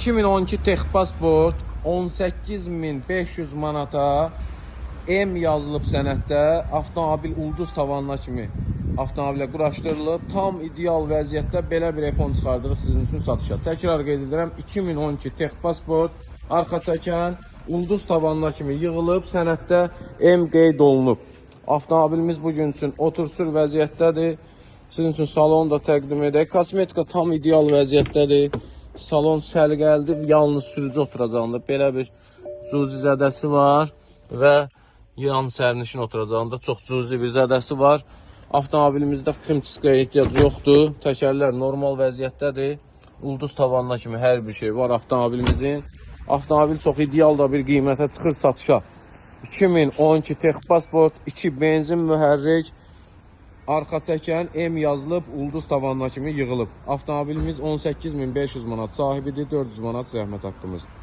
2012 Texpasport 18.500 manata M yazılıb sənəddə avtomobil ulduz tavanına kimi avtomobilə quraşdırılıb. Tam ideal vəziyyətdə belə bir iPhone çıxardırıq sizin üçün satışa. Təkrar qeyd edirəm, 2012 Texpasport arxa çəkən ulduz tavanına kimi yığılıb, sənəddə M qeyd olunub. Avtomobilimiz bugün üçün otursur vəziyyətdədir. Sizin üçün salonu da təqdim edək. Kosmetika tam ideal vəziyyətdədir. Salon səliqəlidir, yalnız sürücü oturacağında belə bir cüzi zədəsi var və yan sərnişin oturacağında çox cüzi bir zədəsi var. Avtomobilimizdə ximçiskaya ehtiyac yoxdur. Təkərlər normal vəziyyətdədir. Ulduz tavanına kimi hər bir şey var avtomobilimizin. Avtomobil çox ideal da bir qiymətə çıxır satışa. 2012 Texpasport 2 benzin mühərrik, arxa çəkən M yazılıb, ulduz tavanına kimi yığılıb. Avtomobilimiz 18.500 manat sahibidir, 400 manat zəhmət haqqımızdır.